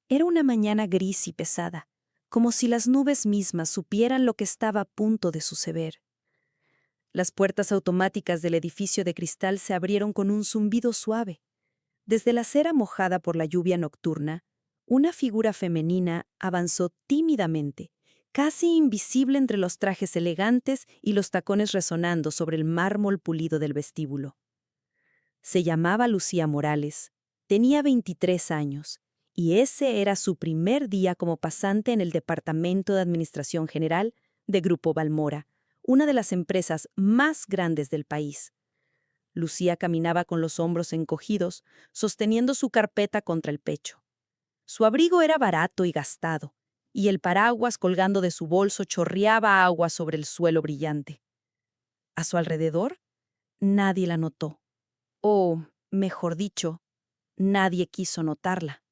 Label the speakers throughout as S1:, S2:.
S1: Era una mañana gris y pesada, como si las nubes mismas supieran lo que estaba a punto de suceder. Las puertas automáticas del edificio de cristal se abrieron con un zumbido suave. Desde la acera mojada por la lluvia nocturna, una figura femenina avanzó tímidamente, casi invisible entre los trajes elegantes y los tacones resonando sobre el mármol pulido del vestíbulo. Se llamaba Lucía Morales, tenía 23 años, y ese era su primer día como pasante en el Departamento de Administración General de Grupo Balmora, una de las empresas más grandes del país. Lucía caminaba con los hombros encogidos, sosteniendo su carpeta contra el pecho. Su abrigo era barato y gastado, y el paraguas colgando de su bolso chorreaba agua sobre el suelo brillante. A su alrededor, nadie la notó. O, mejor dicho, nadie quiso notarla.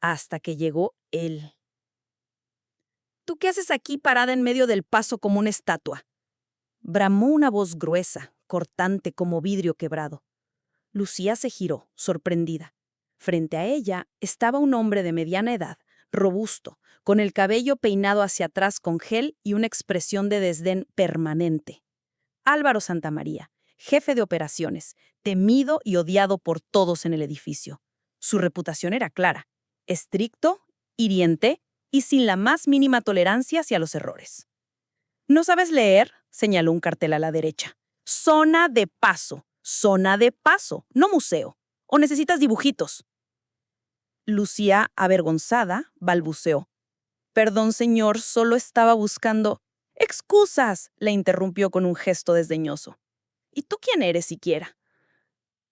S1: Hasta que llegó él. ¿Tú qué haces aquí parada en medio del paso como una estatua? Bramó una voz gruesa, cortante como vidrio quebrado. Lucía se giró, sorprendida. Frente a ella estaba un hombre de mediana edad, robusto, con el cabello peinado hacia atrás con gel y una expresión de desdén permanente. Álvaro Santamaría, jefe de operaciones, temido y odiado por todos en el edificio. Su reputación era clara: estricto, hiriente y sin la más mínima tolerancia hacia los errores. ¿No sabes leer?, señaló un cartel a la derecha. Zona de paso, no museo. ¿O necesitas dibujitos? Lucía, avergonzada, balbuceó. Perdón, señor, solo estaba buscando... ¡Excusas!, le interrumpió con un gesto desdeñoso. ¿Y tú quién eres siquiera?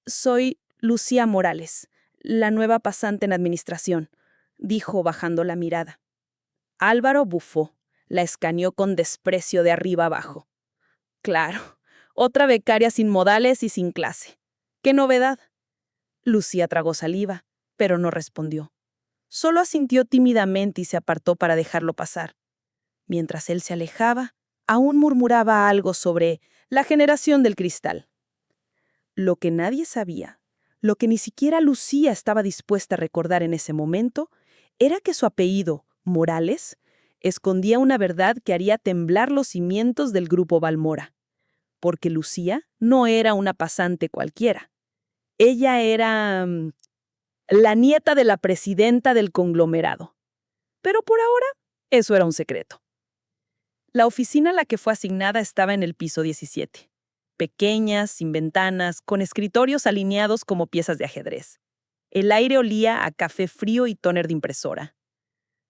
S1: Soy Lucía Morales, la nueva pasante en administración, dijo bajando la mirada. Álvaro bufó, la escaneó con desprecio de arriba abajo. Claro, otra becaria sin modales y sin clase. ¿Qué novedad? Lucía tragó saliva, pero no respondió. Solo asintió tímidamente y se apartó para dejarlo pasar. Mientras él se alejaba, aún murmuraba algo sobre la generación del cristal. Lo que nadie sabía, lo que ni siquiera Lucía estaba dispuesta a recordar en ese momento, era que su apellido, Morales, escondía una verdad que haría temblar los cimientos del Grupo Balmora. Porque Lucía no era una pasante cualquiera. Ella era la nieta de la presidenta del conglomerado. Pero por ahora, eso era un secreto. La oficina a la que fue asignada estaba en el piso 17. Pequeña, sin ventanas, con escritorios alineados como piezas de ajedrez. El aire olía a café frío y tóner de impresora.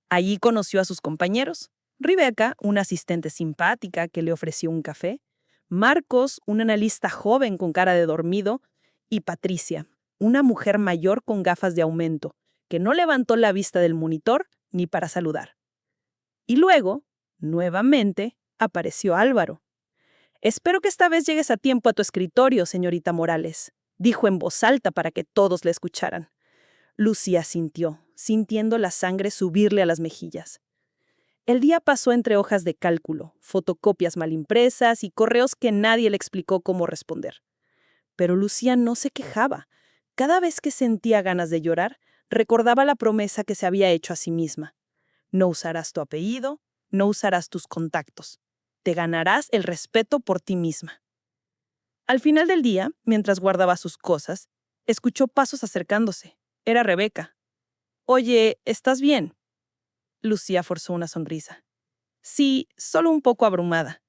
S1: Allí conoció a sus compañeros. Rebeca, una asistente simpática que le ofreció un café. Marcos, un analista joven con cara de dormido. Y Patricia, una mujer mayor con gafas de aumento, que no levantó la vista del monitor ni para saludar. Y luego, nuevamente, apareció Álvaro. «Espero que esta vez llegues a tiempo a tu escritorio, señorita Morales», dijo en voz alta para que todos le escucharan. Lucía asintió, sintiendo la sangre subirle a las mejillas. El día pasó entre hojas de cálculo, fotocopias mal impresas y correos que nadie le explicó cómo responder. Pero Lucía no se quejaba. Cada vez que sentía ganas de llorar, recordaba la promesa que se había hecho a sí misma. No usarás tu apellido, no usarás tus contactos. Te ganarás el respeto por ti misma. Al final del día, mientras guardaba sus cosas, escuchó pasos acercándose. Era Rebeca. «Oye, ¿estás bien?». Lucía forzó una sonrisa. «Sí, solo un poco abrumada».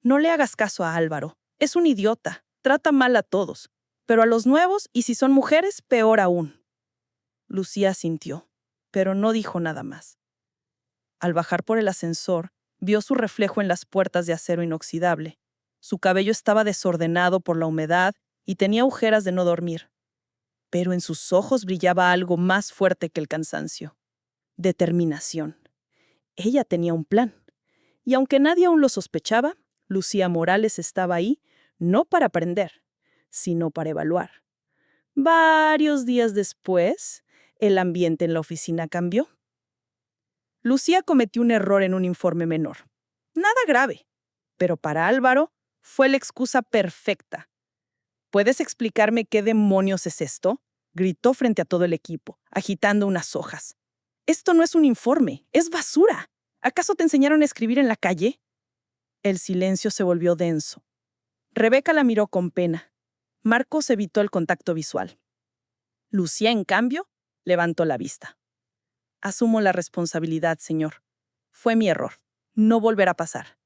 S1: «No le hagas caso a Álvaro. Es un idiota. Trata mal a todos. Pero a los nuevos, y si son mujeres, peor aún». Lucía asintió, pero no dijo nada más. Al bajar por el ascensor, vio su reflejo en las puertas de acero inoxidable. Su cabello estaba desordenado por la humedad y tenía agujeras de no dormir. Pero en sus ojos brillaba algo más fuerte que el cansancio. Determinación. Ella tenía un plan. Y aunque nadie aún lo sospechaba, Lucía Morales estaba ahí no para aprender, sino para evaluar. Varios días después, el ambiente en la oficina cambió. Lucía cometió un error en un informe menor. Nada grave, pero para Álvaro fue la excusa perfecta. «¿Puedes explicarme qué demonios es esto?», gritó frente a todo el equipo, agitando unas hojas. Esto no es un informe, es basura. ¿Acaso te enseñaron a escribir en la calle? El silencio se volvió denso. Rebeca la miró con pena. Marcos evitó el contacto visual. Lucía, en cambio, levantó la vista. Asumo la responsabilidad, señor. Fue mi error. No volverá a pasar.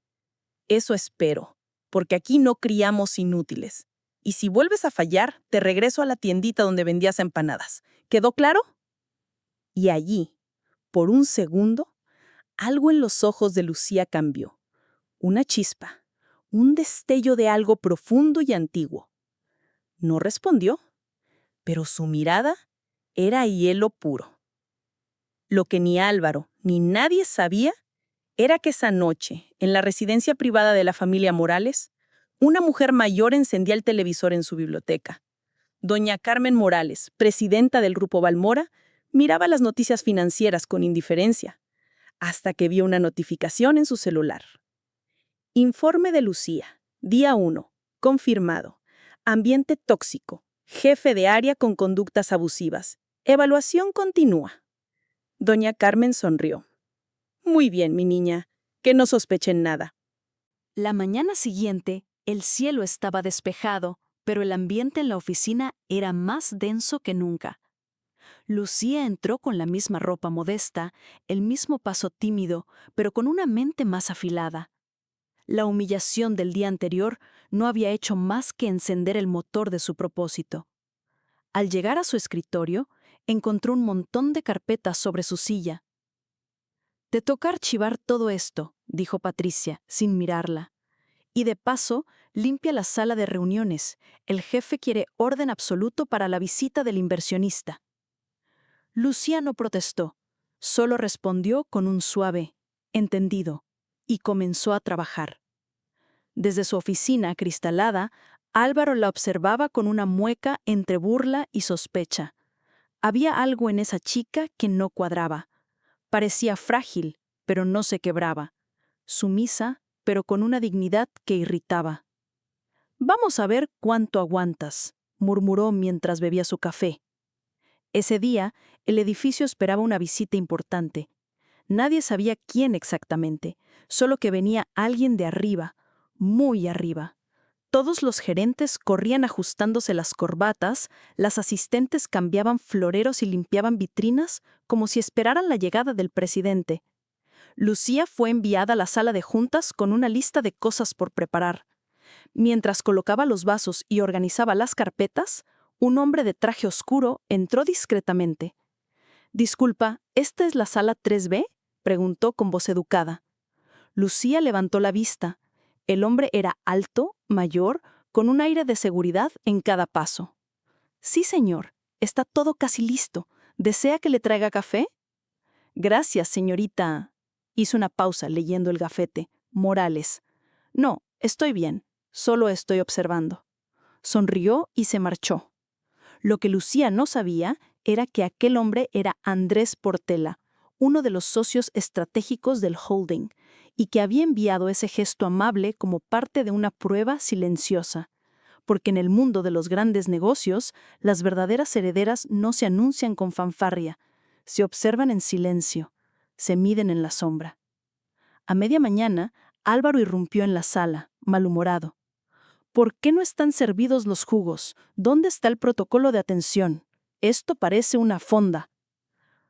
S1: Eso espero, porque aquí no criamos inútiles. Y si vuelves a fallar, te regreso a la tiendita donde vendías empanadas. ¿Quedó claro? Y allí, por un segundo, algo en los ojos de Lucía cambió. Una chispa, un destello de algo profundo y antiguo. No respondió, pero su mirada era hielo puro. Lo que ni Álvaro ni nadie sabía era que esa noche, en la residencia privada de la familia Morales, una mujer mayor encendía el televisor en su biblioteca. Doña Carmen Morales, presidenta del Grupo Balmora, miraba las noticias financieras con indiferencia, hasta que vio una notificación en su celular. Informe de Lucía, día 1, confirmado. Ambiente tóxico, jefe de área con conductas abusivas. Evaluación continúa. Doña Carmen sonrió. Muy bien, mi niña, que no sospechen nada.
S2: La mañana siguiente, el cielo estaba despejado, pero el ambiente en la oficina era más denso que nunca. Lucía entró con la misma ropa modesta, el mismo paso tímido, pero con una mente más afilada. La humillación del día anterior no había hecho más que encender el motor de su propósito. Al llegar a su escritorio, encontró un montón de carpetas sobre su silla. «Te toca archivar todo esto», dijo Patricia, sin mirarla. «Y de paso, limpia la sala de reuniones. El jefe quiere orden absoluto para la visita del inversionista». Lucía no protestó, solo respondió con un suave «entendido» y comenzó a trabajar. Desde su oficina acristalada, Álvaro la observaba con una mueca entre burla y sospecha. Había algo en esa chica que no cuadraba. Parecía frágil, pero no se quebraba. Sumisa, pero con una dignidad que irritaba. «Vamos a ver cuánto aguantas», murmuró mientras bebía su café. Ese día, el edificio esperaba una visita importante. Nadie sabía quién exactamente, solo que venía alguien de arriba, muy arriba. Todos los gerentes corrían ajustándose las corbatas, las asistentes cambiaban floreros y limpiaban vitrinas como si esperaran la llegada del presidente. Lucía fue enviada a la sala de juntas con una lista de cosas por preparar. Mientras colocaba los vasos y organizaba las carpetas, un hombre de traje oscuro entró discretamente. «Disculpa, ¿esta es la sala 3B?» preguntó con voz educada. Lucía levantó la vista. El hombre era alto, mayor, con un aire de seguridad en cada paso. «Sí, señor. Está todo casi listo. ¿Desea que le traiga café?» «Gracias, señorita». Hizo una pausa leyendo el gafete. «Morales». «No, estoy bien. Solo estoy observando». Sonrió y se marchó. Lo que Lucía no sabía era que aquel hombre era Andrés Portela, uno de los socios estratégicos del holding, y que había enviado ese gesto amable como parte de una prueba silenciosa. Porque en el mundo de los grandes negocios, las verdaderas herederas no se anuncian con fanfarria, se observan en silencio, se miden en la sombra. A media mañana, Álvaro irrumpió en la sala, malhumorado. «¿Por qué no están servidos los jugos? ¿Dónde está el protocolo de atención? Esto parece una fonda».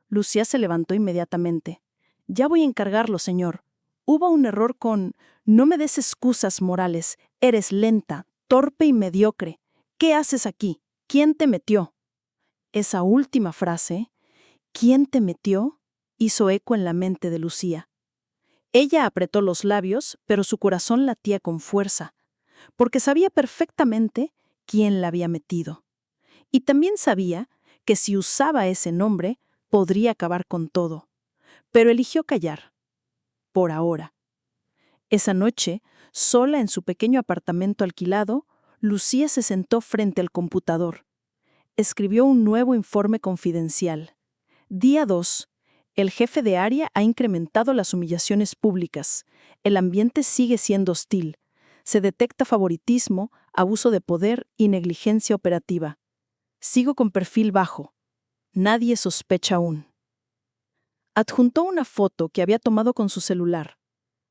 S2: Lucía se levantó inmediatamente. «Ya voy a encargarlo, señor. Hubo un error con... No me des excusas, Morales. Eres lenta, torpe y mediocre. ¿Qué haces aquí? ¿Quién te metió?» Esa última frase, «¿Quién te metió?», hizo eco en la mente de Lucía. Ella apretó los labios, pero su corazón latía con fuerza, porque sabía perfectamente quién la había metido. Y también sabía que si usaba ese nombre, podría acabar con todo. Pero eligió callar. Por ahora. Esa noche, sola en su pequeño apartamento alquilado, Lucía se sentó frente al computador. Escribió un nuevo informe confidencial. Día 2. El jefe de área ha incrementado las humillaciones públicas. El ambiente sigue siendo hostil. Se detecta favoritismo, abuso de poder y negligencia operativa. Sigo con perfil bajo. Nadie sospecha aún.
S3: Adjuntó una foto que había tomado con su celular,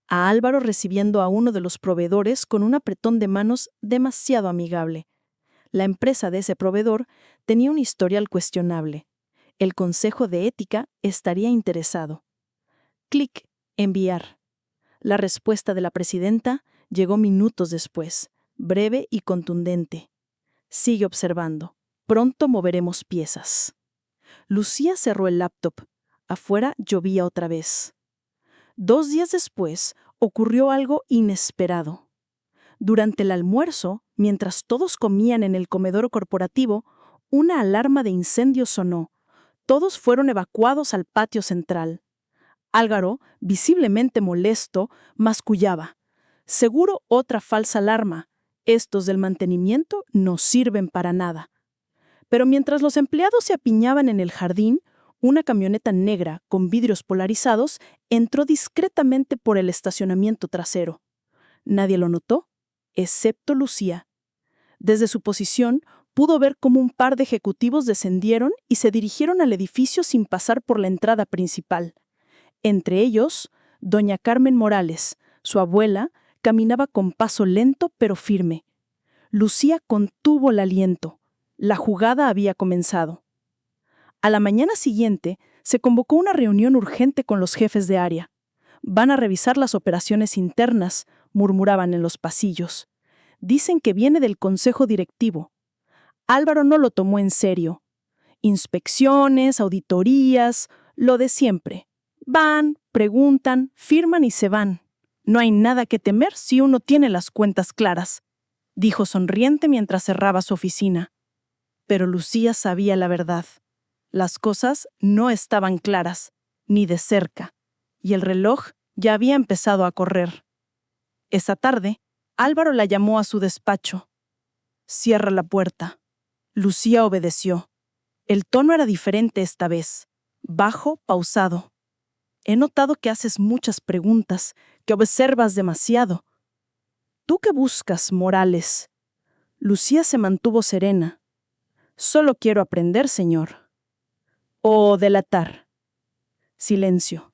S3: a Álvaro recibiendo a uno de los proveedores con un apretón de manos demasiado amigable. La empresa de ese proveedor tenía un historial cuestionable. El Consejo de Ética estaría interesado. Clic, enviar. La respuesta de la presidenta llegó minutos después, breve y contundente. Sigue observando. Pronto moveremos piezas. Lucía cerró el laptop. Afuera llovía otra vez. 2 días después ocurrió algo inesperado. Durante el almuerzo, mientras todos comían en el comedor corporativo, una alarma de incendio sonó. Todos fueron evacuados al patio central. Álvaro, visiblemente molesto, mascullaba. Seguro otra falsa alarma. Estos del mantenimiento no sirven para nada. Pero mientras los empleados se apiñaban en el jardín, una camioneta negra con vidrios polarizados entró discretamente por el estacionamiento trasero. Nadie lo notó, excepto Lucía. Desde su posición, pudo ver cómo un par de ejecutivos descendieron y se dirigieron al edificio sin pasar por la entrada principal. Entre ellos, doña Carmen Morales, su abuela, caminaba con paso lento pero firme. Lucía contuvo el aliento. La jugada había comenzado. A la mañana siguiente, se convocó una reunión urgente con los jefes de área. Van a revisar las operaciones internas, murmuraban en los pasillos. Dicen que viene del consejo directivo. Álvaro no lo tomó en serio. Inspecciones, auditorías, lo de siempre. Van, preguntan, firman y se van. No hay nada que temer si uno tiene las cuentas claras, dijo sonriente mientras cerraba su oficina. Pero Lucía sabía la verdad. Las cosas no estaban claras, ni de cerca, y el reloj ya había empezado a correr. Esa tarde, Álvaro la llamó a su despacho. «Cierra la puerta». Lucía obedeció. El tono era diferente esta vez, bajo, pausado. «He notado que haces muchas preguntas, que observas demasiado. ¿Tú qué buscas, Morales?» Lucía se mantuvo serena. «Solo quiero aprender, señor». «O delatar». Silencio.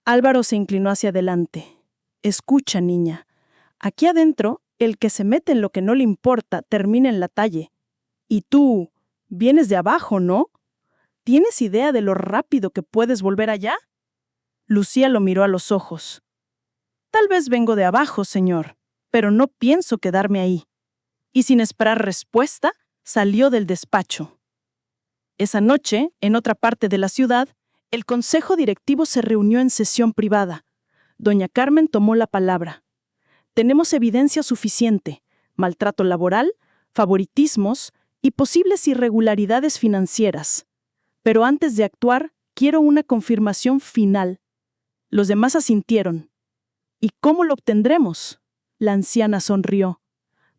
S3: Álvaro se inclinó hacia adelante. «Escucha, niña. Aquí adentro, el que se mete en lo que no le importa termina en la calle. Y tú, vienes de abajo, ¿no? ¿Tienes idea de lo rápido que puedes volver allá?» Lucía lo miró a los ojos. «Tal vez vengo de abajo, señor, pero no pienso quedarme ahí». Y sin esperar respuesta, salió del despacho. Esa noche, en otra parte de la ciudad, el consejo directivo se reunió en sesión privada. Doña Carmen tomó la palabra. «Tenemos evidencia suficiente, maltrato laboral, favoritismos y posibles irregularidades financieras. Pero antes de actuar, quiero una confirmación final». Los demás asintieron. «¿Y cómo lo obtendremos?». La anciana sonrió.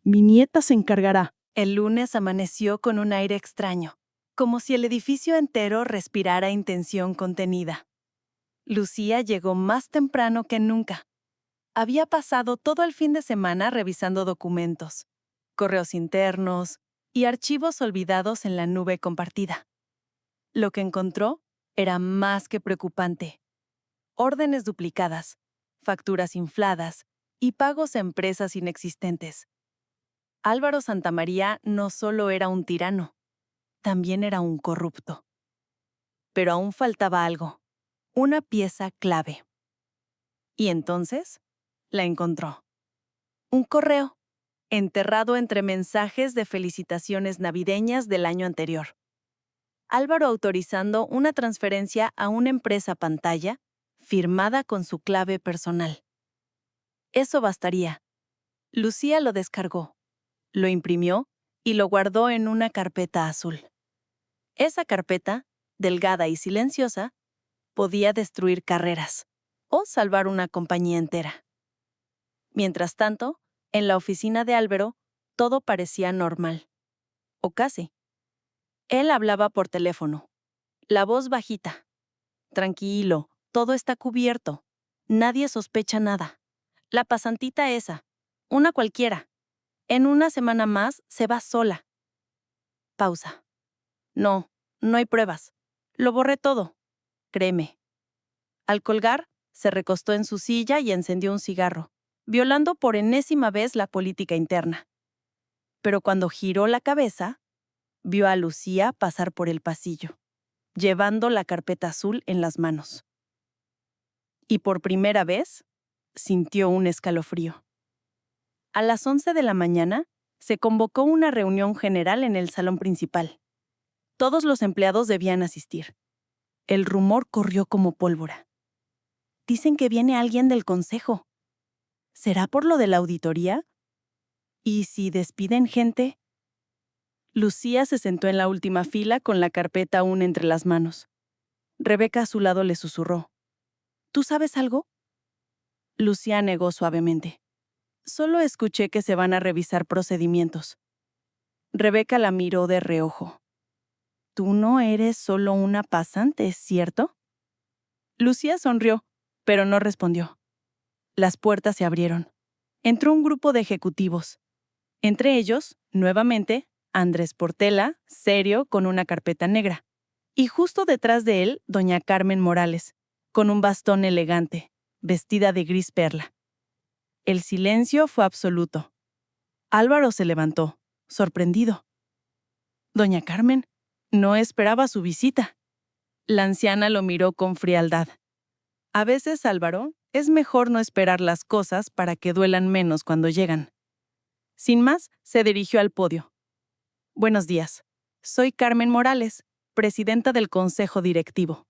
S3: «Mi nieta se encargará».
S1: El lunes amaneció con un aire extraño, como si el edificio entero respirara intención contenida. Lucía llegó más temprano que nunca. Había pasado todo el fin de semana revisando documentos, correos internos y archivos olvidados en la nube compartida. Lo que encontró era más que preocupante. Órdenes duplicadas, facturas infladas y pagos a empresas inexistentes. Álvaro Santamaría no solo era un tirano, también era un corrupto. Pero aún faltaba algo, una pieza clave. Y entonces, la encontró. Un correo, enterrado entre mensajes de felicitaciones navideñas del año anterior. Álvaro autorizando una transferencia a una empresa pantalla, firmada con su clave personal. Eso bastaría. Lucía lo descargó, lo imprimió y lo guardó en una carpeta azul. Esa carpeta, delgada y silenciosa, podía destruir carreras o salvar una compañía entera. Mientras tanto, en la oficina de Álvaro, todo parecía normal. O casi. Él hablaba por teléfono. La voz bajita. «Tranquilo, todo está cubierto. Nadie sospecha nada. La pasantita esa, una cualquiera. En una semana más se va sola». Pausa. «No, no hay pruebas. Lo borré todo. Créeme». Al colgar, se recostó en su silla y encendió un cigarro, violando por enésima vez la política interna. Pero cuando giró la cabeza, vio a Lucía pasar por el pasillo, llevando la carpeta azul en las manos. Y por primera vez, sintió un escalofrío. A las 11 de la mañana, se convocó una reunión general en el salón principal. Todos los empleados debían asistir. El rumor corrió como pólvora. Dicen que viene alguien del consejo. ¿Será por lo de la auditoría? ¿Y si despiden gente? Lucía se sentó en la última fila con la carpeta aún entre las manos. Rebeca a su lado le susurró. ¿Tú sabes algo? Lucía negó suavemente. Solo escuché que se van a revisar procedimientos. Rebeca la miró de reojo. Tú no eres solo una pasante, ¿cierto? Lucía sonrió, pero no respondió. Las puertas se abrieron. Entró un grupo de ejecutivos. Entre ellos, nuevamente, Andrés Portela, serio, con una carpeta negra. Y justo detrás de él, doña Carmen Morales, con un bastón elegante, vestida de gris perla. El silencio fue absoluto. Álvaro se levantó, sorprendido. Doña Carmen, no esperaba su visita. La anciana lo miró con frialdad. A veces, Álvaro, es mejor no esperar las cosas para que duelan menos cuando llegan. Sin más, se dirigió al podio. Buenos días. Soy Carmen Morales, presidenta del Consejo Directivo.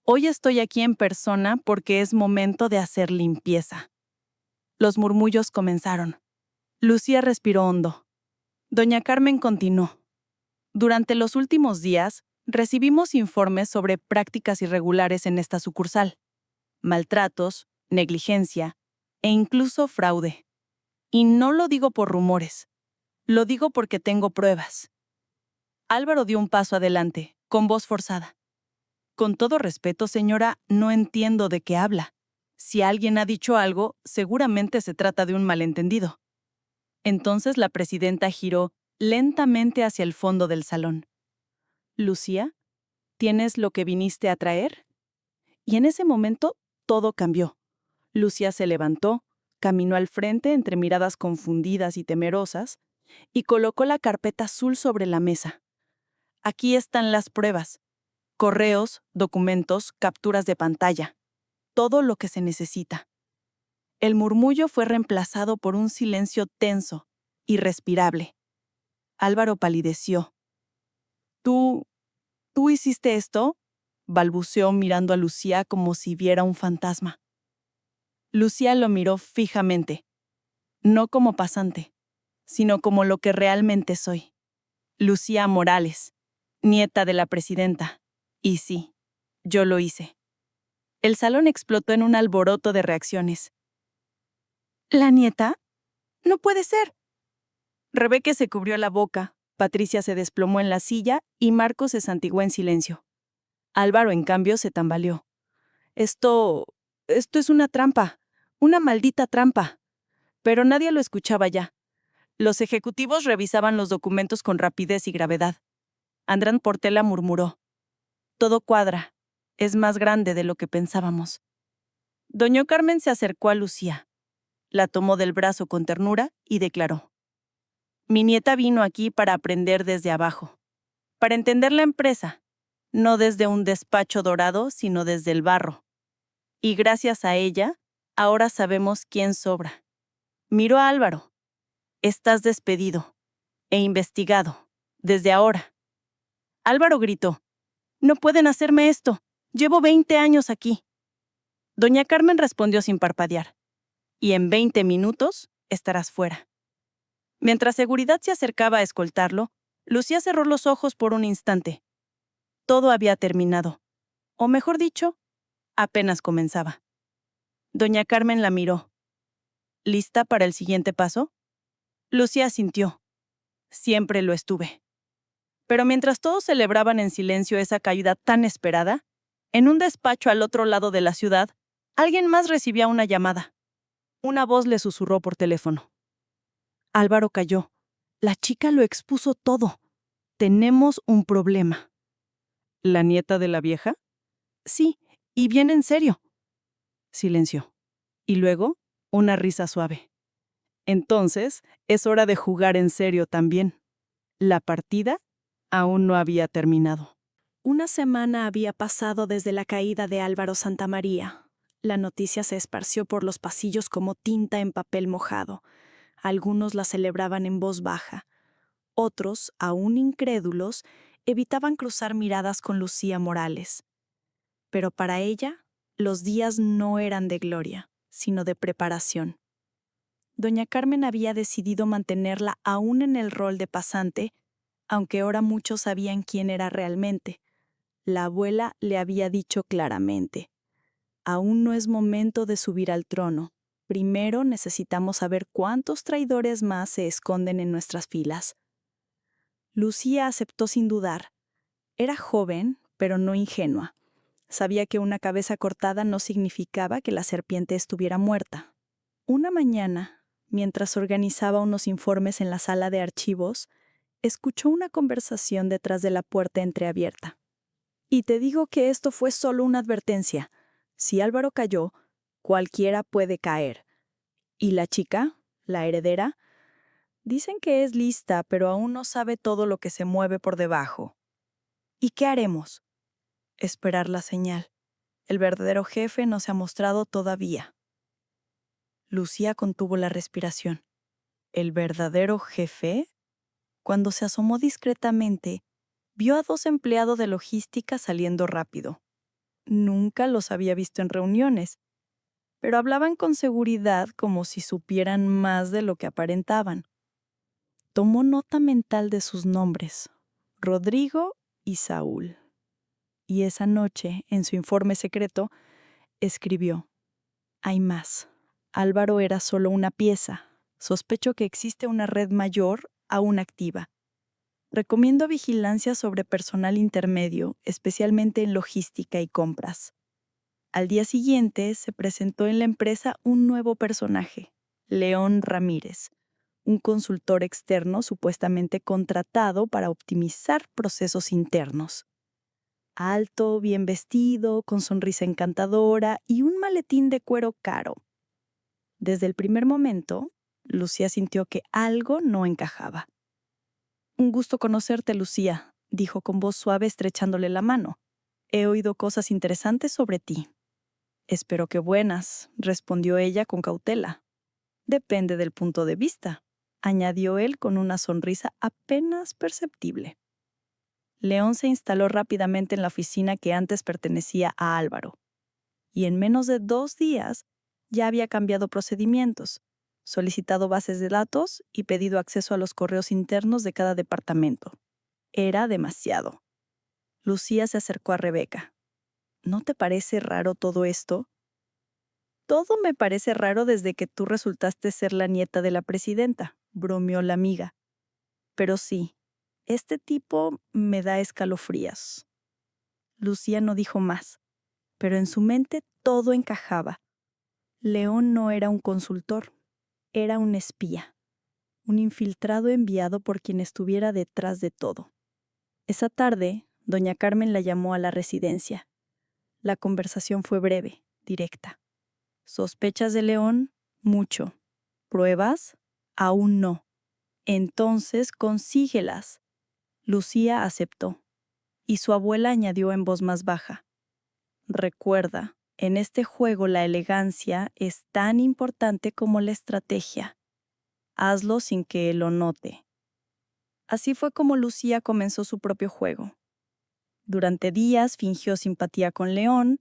S1: Hoy estoy aquí en persona porque es momento de hacer limpieza. Los murmullos comenzaron. Lucía respiró hondo. Doña Carmen continuó. Durante los últimos días, recibimos informes sobre prácticas irregulares en esta sucursal. Maltratos, negligencia e incluso fraude. Y no lo digo por rumores. Lo digo porque tengo pruebas. Álvaro dio un paso adelante, con voz forzada. Con todo respeto, señora, no entiendo de qué habla. Si alguien ha dicho algo, seguramente se trata de un malentendido. Entonces la presidenta giró lentamente hacia el fondo del salón. Lucía, ¿tienes lo que viniste a traer? Y en ese momento, todo cambió. Lucía se levantó, caminó al frente entre miradas confundidas y temerosas, y colocó la carpeta azul sobre la mesa. Aquí están las pruebas. Correos, documentos, capturas de pantalla. Todo lo que se necesita. El murmullo fue reemplazado por un silencio tenso, irrespirable. Álvaro palideció. ¿Tú hiciste esto? Balbuceó mirando a Lucía como si viera un fantasma. Lucía lo miró fijamente, no como pasante, sino como lo que realmente soy. Lucía Morales, nieta de la presidenta. Y sí, yo lo hice. El salón explotó en un alboroto de reacciones. ¿La nieta? No puede ser. Rebeca se cubrió la boca, Patricia se desplomó en la silla y Marco se santiguó en silencio. Álvaro, en cambio, se tambaleó. Esto es una trampa, una maldita trampa. Pero nadie lo escuchaba ya. Los ejecutivos revisaban los documentos con rapidez y gravedad. Andrés Portela murmuró. Todo cuadra. Es más grande de lo que pensábamos. Doña Carmen se acercó a Lucía. La tomó del brazo con ternura y declaró. Mi nieta vino aquí para aprender desde abajo, para entender la empresa, no desde un despacho dorado, sino desde el barro. Y gracias a ella, ahora sabemos quién sobra. Miró a Álvaro. Estás despedido e investigado, desde ahora. Álvaro gritó. No pueden hacerme esto. Llevo 20 años aquí. Doña Carmen respondió sin parpadear. Y en 20 minutos estarás fuera. Mientras seguridad se acercaba a escoltarlo, Lucía cerró los ojos por un instante. Todo había terminado. O mejor dicho, apenas comenzaba. Doña Carmen la miró. ¿Lista para el siguiente paso? Lucía asintió. Siempre lo estuve. Pero mientras todos celebraban en silencio esa caída tan esperada, en un despacho al otro lado de la ciudad, alguien más recibía una llamada. Una voz le susurró por teléfono. Álvaro calló. La chica lo expuso todo. Tenemos un problema. ¿La nieta de la vieja? Sí,
S3: Y bien en serio. Silencio. Y luego, una risa suave. Entonces, es hora de jugar en serio también. La partida aún no había terminado.
S2: Una semana había pasado desde la caída de Álvaro Santamaría. La noticia se esparció por los pasillos como tinta en papel mojado. Algunos la celebraban en voz baja. Otros, aún incrédulos, evitaban cruzar miradas con Lucía Morales. Pero para ella, los días no eran de gloria, sino de preparación. Doña Carmen había decidido mantenerla aún en el rol de pasante, aunque ahora muchos sabían quién era realmente. La abuela le había dicho claramente: aún no es momento de subir al trono. Primero necesitamos saber cuántos traidores más se esconden en nuestras filas. Lucía aceptó sin dudar. Era joven, pero no ingenua. Sabía que una cabeza cortada no significaba que la serpiente estuviera muerta. Una mañana, mientras organizaba unos informes en la sala de archivos, escuchó una conversación detrás de la puerta entreabierta. Y te digo que esto fue solo una advertencia. Si Álvaro cayó, cualquiera puede caer. ¿Y la chica, la heredera? Dicen que es lista, pero aún no sabe todo lo que se mueve por debajo. ¿Y qué haremos? Esperar la señal. El verdadero jefe no se ha mostrado todavía. Lucía contuvo la respiración. ¿El verdadero jefe? Cuando se asomó discretamente, vio a 2 empleados de logística saliendo rápido. Nunca los había visto en reuniones, pero hablaban con seguridad como si supieran más de lo que aparentaban. Tomó nota mental de sus nombres: Rodrigo y Saúl. Y esa noche, en su informe secreto, escribió: hay más. Álvaro era solo una pieza. Sospecho que existe una red mayor, aún activa. Recomiendo vigilancia sobre personal intermedio, especialmente en logística y compras. Al día siguiente se presentó en la empresa un nuevo personaje, León Ramírez, un consultor externo supuestamente contratado para optimizar procesos internos. Alto, bien vestido, con sonrisa encantadora y un maletín de cuero caro. Desde el primer momento, Lucía sintió que algo no encajaba. Un gusto conocerte, Lucía, dijo con voz suave estrechándole la mano. He oído cosas interesantes sobre ti. Espero que buenas, respondió ella con cautela. Depende del punto de vista, añadió él con una sonrisa apenas perceptible. León se instaló rápidamente en la oficina que antes pertenecía a Álvaro, y en menos de 2 días ya había cambiado procedimientos, solicitado bases de datos y pedido acceso a los correos internos de cada departamento. Era demasiado. Lucía se acercó a Rebeca. ¿No te parece raro todo esto? Todo me parece raro desde que tú resultaste ser la nieta de la presidenta, bromeó la amiga. Pero sí, este tipo me da escalofríos. Lucía no dijo más, pero en su mente todo encajaba. León no era un consultor, era un espía, un infiltrado enviado por quien estuviera detrás de todo. Esa tarde, doña Carmen la llamó a la residencia. La conversación fue breve, directa. ¿Sospechas de León? Mucho. ¿Pruebas? Aún no. Entonces consíguelas. Lucía aceptó, y su abuela añadió en voz más baja: recuerda, en este juego la elegancia es tan importante como la estrategia. Hazlo sin que él lo note. Así fue como Lucía comenzó su propio juego. Durante días fingió simpatía con León,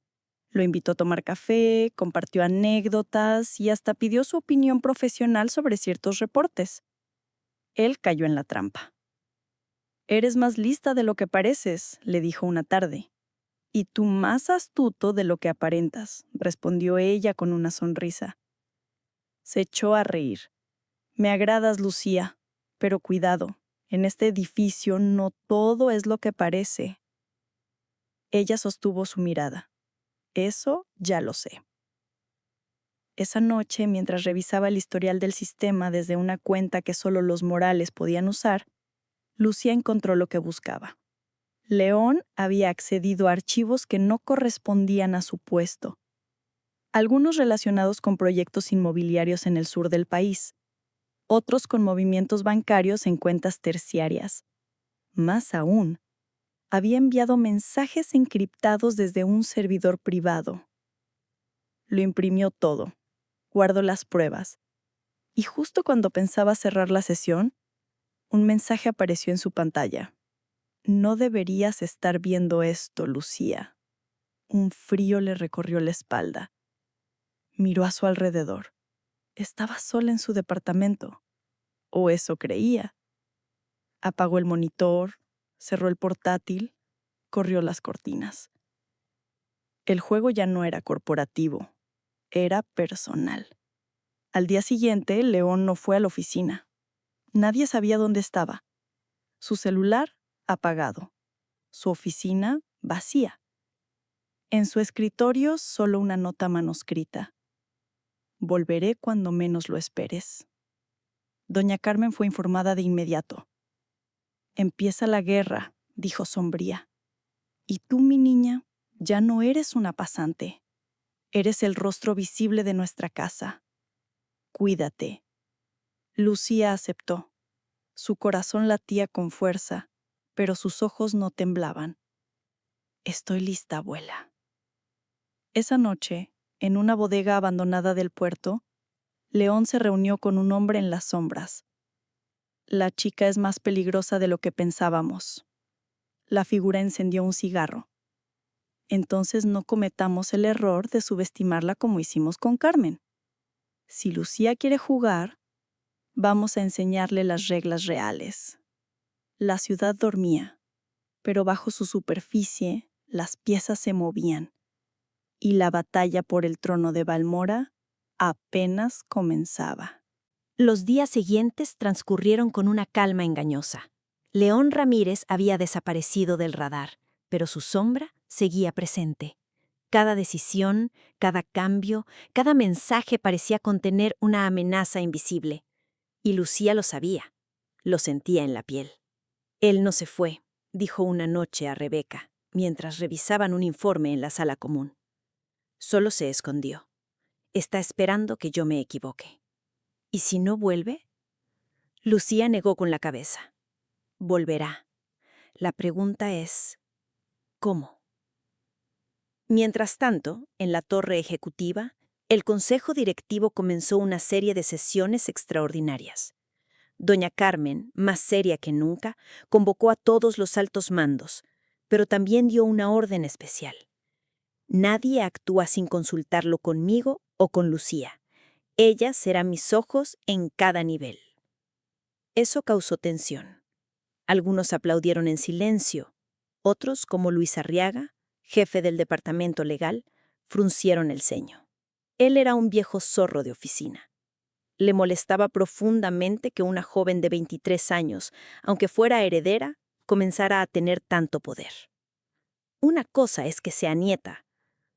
S2: lo invitó a tomar café, compartió anécdotas y hasta pidió su opinión profesional sobre ciertos reportes. Él cayó en la trampa. «Eres más lista de lo que pareces», le dijo una tarde. «Y tú más astuto de lo que aparentas», respondió ella con una sonrisa. Se echó a reír. «Me agradas, Lucía, pero cuidado, en este edificio no todo es lo que parece». Ella sostuvo su mirada. «Eso ya lo sé». Esa noche, mientras revisaba el historial del sistema desde una cuenta que solo los Morales podían usar, Lucía encontró lo que buscaba.
S3: León había accedido a archivos que no correspondían a su puesto, algunos relacionados con proyectos inmobiliarios en el sur del país, otros con movimientos bancarios en cuentas terciarias. Más aún, había enviado mensajes encriptados desde un servidor privado. Lo imprimió todo, guardó las pruebas, y justo cuando pensaba cerrar la sesión, un mensaje apareció en su pantalla. No deberías estar viendo esto, Lucía. Un frío le recorrió la espalda. Miró a su alrededor. Estaba sola en su departamento. O eso creía. Apagó el monitor, cerró el portátil, corrió las cortinas. El juego ya no era corporativo, era personal. Al día siguiente, León no fue a la oficina. Nadie sabía dónde estaba. Su celular, apagado. Su oficina, vacía. En su escritorio, solo una nota manuscrita. Volveré cuando menos lo esperes. Doña Carmen fue informada de inmediato. Empieza la guerra, dijo sombría. Y tú, mi niña, ya no eres una pasante. Eres el rostro visible de nuestra casa. Cuídate. Lucía aceptó. Su corazón latía con fuerza, pero sus ojos no temblaban. Estoy lista, abuela. Esa noche, en una bodega abandonada del puerto, León se reunió con un hombre en las sombras. La chica es más peligrosa de lo que pensábamos. La figura encendió un cigarro. Entonces no cometamos el error de subestimarla como hicimos con Carmen. Si Lucía quiere jugar, vamos a enseñarle las reglas reales. La ciudad dormía, pero bajo su superficie las piezas se movían, y la batalla por el trono de Balmora apenas comenzaba.
S4: Los días siguientes transcurrieron con una calma engañosa. León Ramírez había desaparecido del radar, pero su sombra seguía presente. Cada decisión, cada cambio, cada mensaje parecía contener una amenaza invisible. Y Lucía lo sabía, lo sentía en la piel. Él no se fue, dijo una noche a Rebeca, mientras revisaban un informe en la sala común. Solo se escondió. Está esperando que yo me equivoque. ¿Y si no vuelve? Lucía negó con la cabeza. Volverá. La pregunta es, ¿cómo? Mientras tanto, en la torre ejecutiva, el consejo directivo comenzó una serie de sesiones extraordinarias. Doña Carmen, más seria que nunca, convocó a todos los altos mandos, pero también dio una orden especial. Nadie actúa sin consultarlo conmigo o con Lucía. Ella será mis ojos en cada nivel. Eso causó tensión. Algunos aplaudieron en silencio. Otros, como Luis Arriaga, jefe del departamento legal, fruncieron el ceño. Él era un viejo zorro de oficina. Le molestaba profundamente que una joven de 23 años, aunque fuera heredera, comenzara a tener tanto poder. Una cosa es que sea nieta,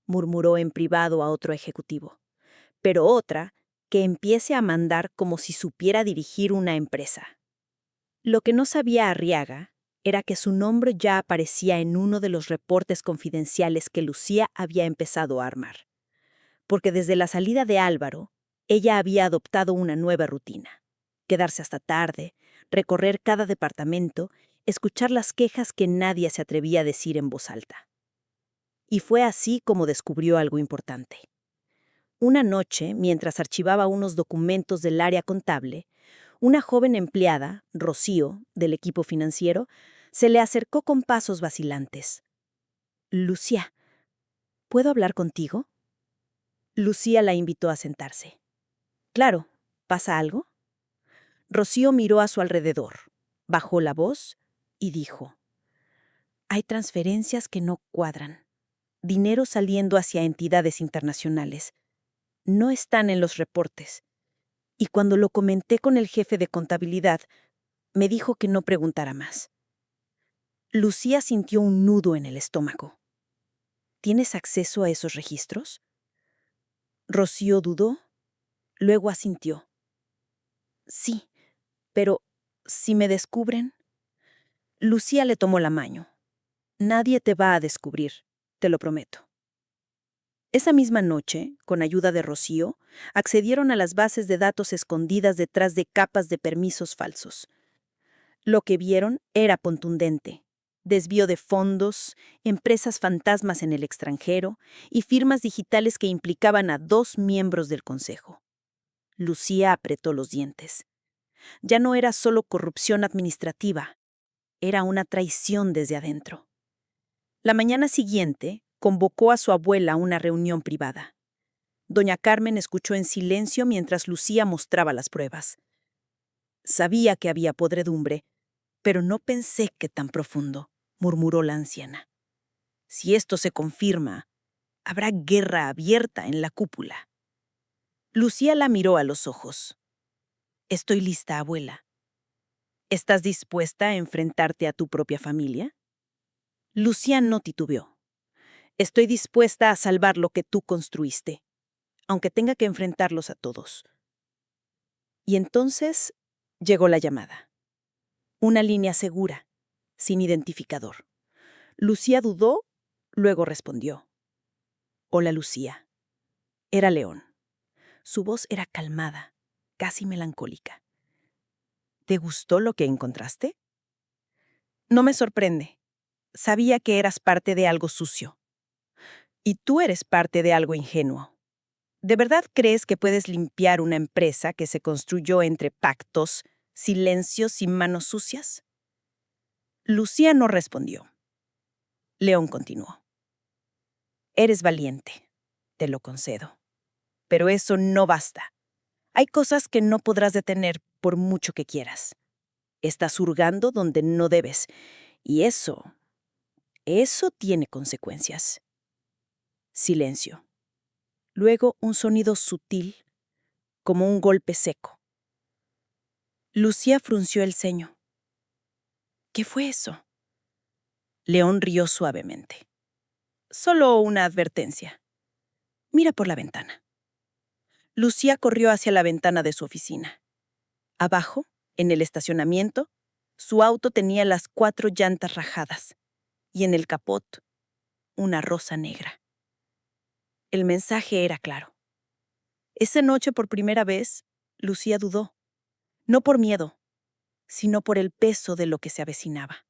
S4: murmuró en privado a otro ejecutivo, pero otra, que empiece a mandar como si supiera dirigir una empresa. Lo que no sabía Arriaga era que su nombre ya aparecía en uno de los reportes confidenciales que Lucía había empezado a armar. Porque desde la salida de Álvaro, ella había adoptado una nueva rutina. Quedarse hasta tarde, recorrer cada departamento, escuchar las quejas que nadie se atrevía a decir en voz alta. Y fue así como descubrió algo importante. Una noche, mientras archivaba unos documentos del área contable, una joven empleada, Rocío, del equipo financiero, se le acercó con pasos vacilantes. «Lucía, ¿puedo hablar contigo?» Lucía la invitó a sentarse. «Claro, ¿pasa algo?» Rocío miró a su alrededor, bajó la voz y dijo: «Hay transferencias que no cuadran. Dinero saliendo hacia entidades internacionales. No están en los reportes. Y cuando lo comenté con el jefe de contabilidad, me dijo que no preguntara más». Lucía sintió un nudo en el estómago. «¿Tienes acceso a esos registros?» Rocío dudó, luego asintió. «Sí, pero ¿si me descubren?» Lucía le tomó la mano.
S1: Nadie te va a descubrir, te lo prometo. Esa misma noche, con ayuda de Rocío, accedieron a las bases de datos escondidas detrás de capas de permisos falsos. Lo que vieron era contundente. Desvío de fondos, empresas fantasmas en el extranjero y firmas digitales que implicaban a 2 miembros del consejo. Lucía apretó los dientes. Ya no era solo corrupción administrativa, era una traición desde adentro. La mañana siguiente, convocó a su abuela a una reunión privada. Doña Carmen escuchó en silencio mientras Lucía mostraba las pruebas. Sabía que había podredumbre, pero no pensé que tan profundo, murmuró la anciana. Si esto se confirma, habrá guerra abierta en la cúpula. Lucía la miró a los ojos. Estoy lista, abuela. ¿Estás dispuesta a enfrentarte a tu propia familia? Lucía no titubeó. Estoy dispuesta a salvar lo que tú construiste, aunque tenga que enfrentarlos a todos. Y entonces llegó la llamada. Una línea segura, sin identificador. Lucía dudó, luego respondió. Hola, Lucía. Era León. Su voz era calmada, casi melancólica. ¿Te gustó lo que encontraste? No me sorprende. Sabía que eras parte de algo sucio. Y tú eres parte de algo ingenuo. ¿De verdad crees que puedes limpiar una empresa que se construyó entre pactos, silencios y manos sucias? Lucía no respondió. León continuó. Eres valiente, te lo concedo. Pero eso no basta. Hay cosas que no podrás detener por mucho que quieras. Estás hurgando donde no debes. Y eso tiene consecuencias. Silencio. Luego un sonido sutil, como un golpe seco. Lucía frunció el ceño. ¿Qué fue eso? León rió suavemente. Solo una advertencia. Mira por la ventana. Lucía corrió hacia la ventana de su oficina. Abajo, en el estacionamiento, su auto tenía las 4 llantas rajadas y en el capot, una rosa negra. El mensaje era claro. Esa noche, por primera vez, Lucía dudó. No por miedo, sino por el peso de lo que se avecinaba.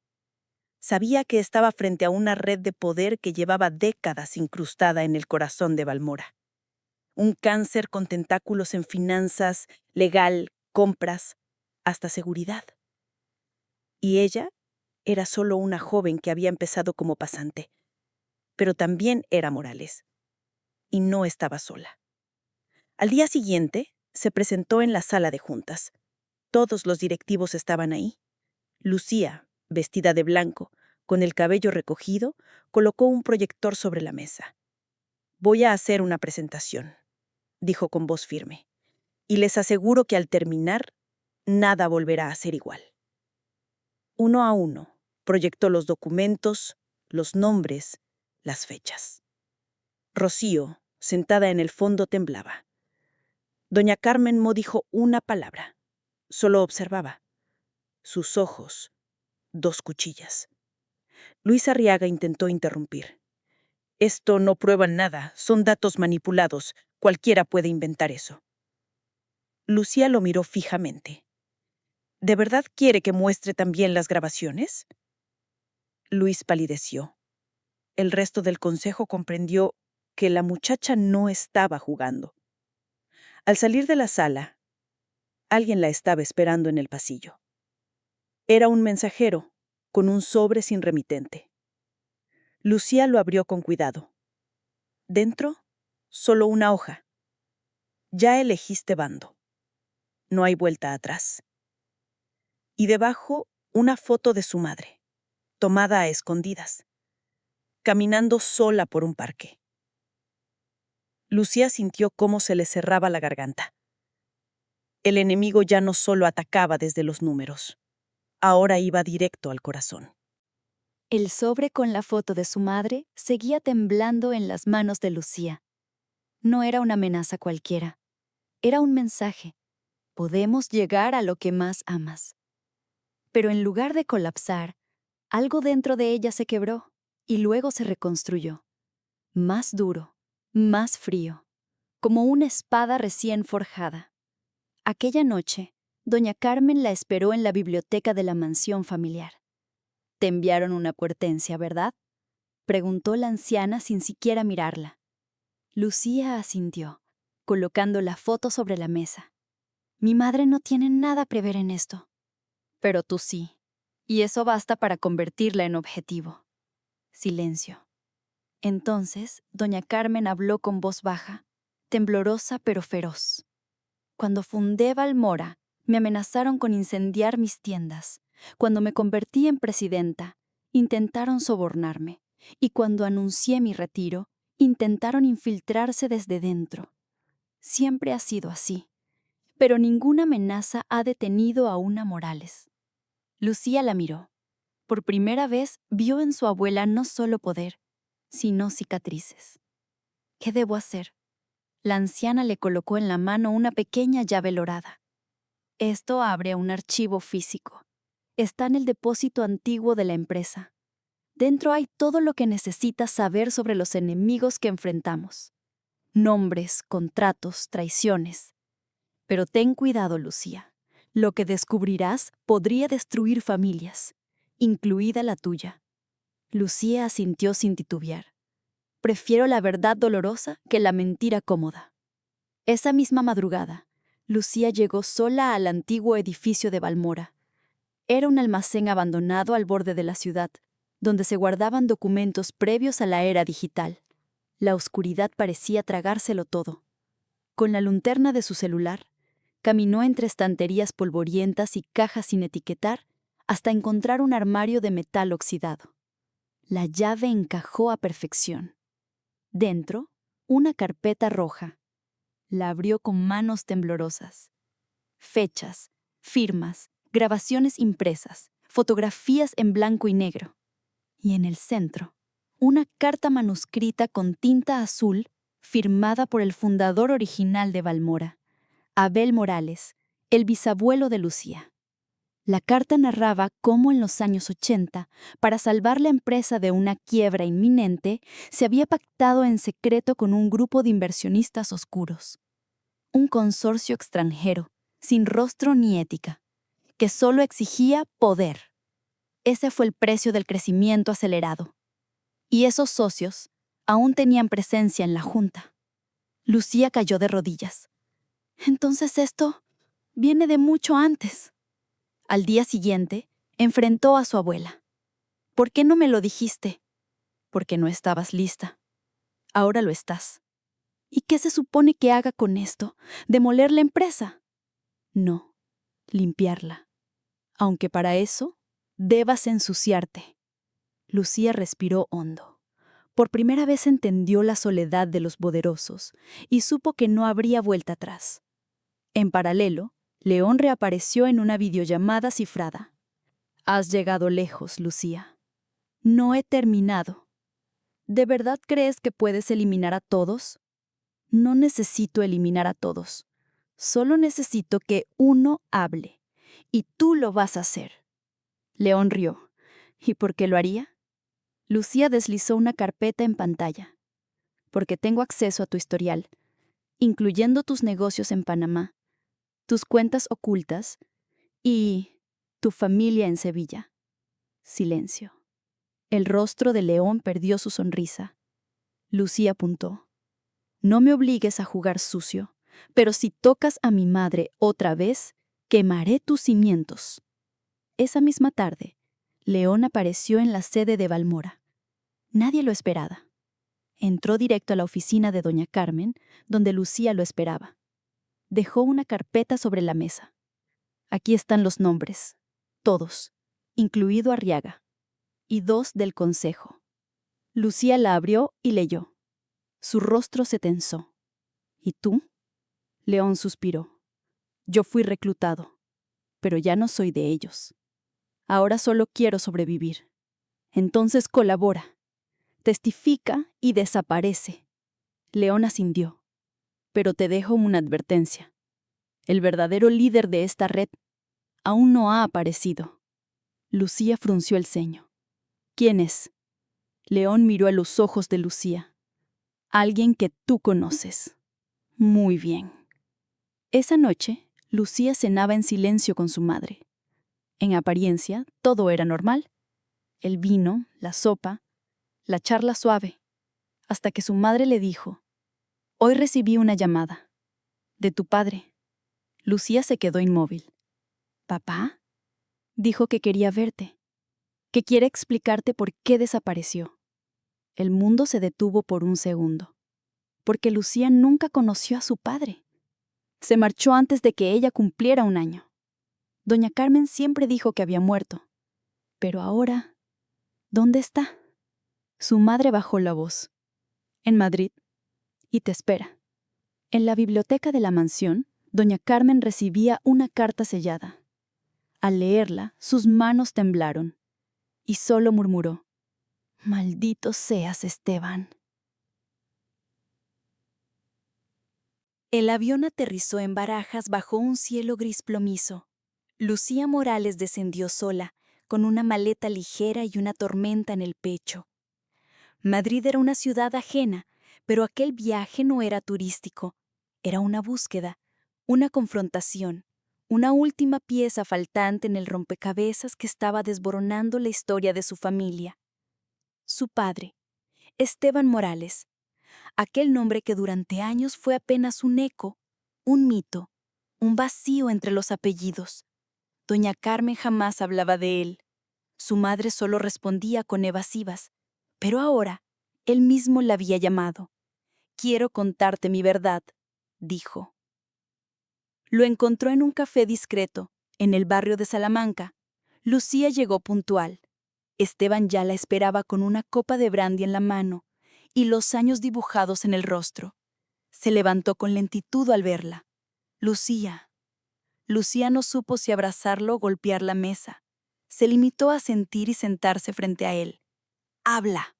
S1: Sabía que estaba frente a una red de poder que llevaba décadas incrustada en el corazón de Balmora. Un cáncer con tentáculos en finanzas, legal, compras, hasta seguridad. Y ella era solo una joven que había empezado como pasante. Pero también era Morales. Y no estaba sola. Al día siguiente, se presentó en la sala de juntas. Todos los directivos estaban ahí. Lucía, vestida de blanco, con el cabello recogido, colocó un proyector sobre la mesa. Voy a hacer una presentación, dijo con voz firme, y les aseguro que al terminar, nada volverá a ser igual. Uno a uno, proyectó los documentos, los nombres, las fechas. Rocío, sentada en el fondo, temblaba. Doña Carmen no dijo una palabra, solo observaba. Sus ojos, 2 cuchillas. Luis Arriaga intentó interrumpir. Esto no prueba nada, son datos manipulados, cualquiera puede inventar eso. Lucía lo miró fijamente. ¿De verdad quiere que muestre también las grabaciones? Luis palideció. El resto del consejo comprendió que la muchacha no estaba jugando. Al salir de la sala, alguien la estaba esperando en el pasillo. Era un mensajero, con un sobre sin remitente. Lucía lo abrió con cuidado. Dentro, solo una hoja. Ya elegiste bando. No hay vuelta atrás. Y debajo, una foto de su madre, tomada a escondidas, caminando sola por un parque. Lucía sintió cómo se le cerraba la garganta. El enemigo ya no solo atacaba desde los números, ahora iba directo al corazón.
S2: El sobre con la foto de su madre seguía temblando en las manos de Lucía. No era una amenaza cualquiera. Era un mensaje. Podemos llegar a lo que más amas. Pero en lugar de colapsar, algo dentro de ella se quebró. y luego se reconstruyó. Más duro, más frío, como una espada recién forjada. Aquella noche, doña Carmen la esperó en la biblioteca de la mansión familiar. «Te enviaron una advertencia, ¿verdad?», preguntó la anciana sin siquiera mirarla. Lucía asintió, colocando la foto sobre la mesa. «Mi madre no tiene nada a prever en esto». «Pero tú sí, y eso basta para convertirla en objetivo». Silencio. Entonces, doña Carmen habló con voz baja, temblorosa pero feroz. «Cuando fundé Balmora, me amenazaron con incendiar mis tiendas. Cuando me convertí en presidenta, intentaron sobornarme. Y cuando anuncié mi retiro, intentaron infiltrarse desde dentro. Siempre ha sido así. Pero ninguna amenaza ha detenido a una Morales». Lucía la miró. Por primera vez vio en su abuela no solo poder, sino cicatrices. «¿Qué debo hacer?». La anciana le colocó en la mano una pequeña llave lorada. «Esto abre un archivo físico. Está en el depósito antiguo de la empresa. Dentro hay todo lo que necesitas saber sobre los enemigos que enfrentamos. Nombres, contratos, traiciones. Pero ten cuidado, Lucía. Lo que descubrirás podría destruir familias, incluida la tuya». Lucía asintió sin titubear. «Prefiero la verdad dolorosa que la mentira cómoda». Esa misma madrugada, Lucía llegó sola al antiguo edificio de Balmora. Era un almacén abandonado al borde de la ciudad, donde se guardaban documentos previos a la era digital. La oscuridad parecía tragárselo todo. Con la linterna de su celular, caminó entre estanterías polvorientas y cajas sin etiquetar hasta encontrar un armario de metal oxidado. La llave encajó a perfección. Dentro, una carpeta roja. La abrió con manos temblorosas. Fechas, firmas, grabaciones impresas, fotografías en blanco y negro. Y en el centro, una carta manuscrita con tinta azul firmada por el fundador original de Balmora, Abel Morales, el bisabuelo de Lucía. La carta narraba cómo en los años 80, para salvar la empresa de una quiebra inminente, se había pactado en secreto con un grupo de inversionistas oscuros. Un consorcio extranjero, sin rostro ni ética, que solo exigía poder. Ese fue el precio del crecimiento acelerado. Y esos socios aún tenían presencia en la junta. Lucía cayó de rodillas. «Entonces esto viene de mucho antes». Al día siguiente, enfrentó a su abuela. «¿Por qué no me lo dijiste?». «Porque no estabas lista. Ahora lo estás». «¿Y qué se supone que haga con esto? ¿Demoler la empresa?». «No, limpiarla. Aunque para eso debas ensuciarte». Lucía respiró hondo. Por primera vez entendió la soledad de los poderosos y supo que no habría vuelta atrás. En paralelo, León reapareció en una videollamada cifrada. «Has llegado lejos, Lucía». «No he terminado». «¿De verdad crees que puedes eliminar a todos?». «No necesito eliminar a todos. Solo necesito que uno hable. Y tú lo vas a hacer». León rió. «¿Y por qué lo haría?». Lucía deslizó una carpeta en pantalla. «Porque tengo acceso a tu historial, incluyendo tus negocios en Panamá, tus cuentas ocultas y tu familia en Sevilla». Silencio. El rostro de León perdió su sonrisa. Lucía apuntó. «No me obligues a jugar sucio, pero si tocas a mi madre otra vez, quemaré tus cimientos». Esa misma tarde, León apareció en la sede de Balmora. Nadie lo esperaba. Entró directo a la oficina de doña Carmen, donde Lucía lo esperaba. Dejó una carpeta sobre la mesa. «Aquí están los nombres, todos, incluido Arriaga, y 2 del consejo». Lucía la abrió y leyó. Su rostro se tensó. «¿Y tú?». León suspiró. «Yo fui reclutado, pero ya no soy de ellos. Ahora solo quiero sobrevivir. Entonces colabora, testifica y desaparece». León asintió. «Pero te dejo una advertencia. El verdadero líder de esta red aún no ha aparecido». Lucía frunció el ceño. «¿Quién es?».
S3: León miró a los ojos de Lucía. Alguien que tú conoces. Muy bien. Esa noche, Lucía cenaba en silencio con su madre. En apariencia, todo era normal. El vino, la sopa, la charla suave, hasta que su madre le dijo: «Hoy recibí una llamada. De tu padre». Lucía se quedó inmóvil. «¿Papá?». Dijo que quería verte, que quiere explicarte por qué desapareció. El mundo se detuvo por un segundo, porque Lucía nunca conoció a su padre. Se marchó antes de que ella cumpliera 1 año. Doña Carmen siempre dijo que había muerto. Pero ahora, ¿dónde está? Su madre bajó la voz. En Madrid. Y te espera. En la biblioteca de la mansión, doña Carmen recibía una carta sellada. Al leerla, sus manos temblaron, y solo murmuró: «Maldito seas, Esteban».
S2: El avión aterrizó en Barajas bajo un cielo gris plomizo. Lucía Morales descendió sola, con una maleta ligera y una tormenta en el pecho. Madrid era una ciudad ajena, pero aquel viaje no era turístico. Era una búsqueda, una confrontación, una última pieza faltante en el rompecabezas que estaba desboronando la historia de su familia. Su padre, Esteban Morales, aquel nombre que durante años fue apenas un eco, un mito, un vacío entre los apellidos. Doña Carmen jamás hablaba de él. Su madre solo respondía con evasivas. Pero ahora, él mismo la había llamado. «Quiero contarte mi verdad», dijo. Lo encontró en un café discreto, en el barrio de Salamanca. Lucía llegó puntual. Esteban ya la esperaba con una copa de brandy en la mano y los años dibujados en el rostro. Se levantó con lentitud al verla. «Lucía». Lucía no supo si abrazarlo o golpear la mesa. Se limitó a sentir y sentarse frente a él. «Habla».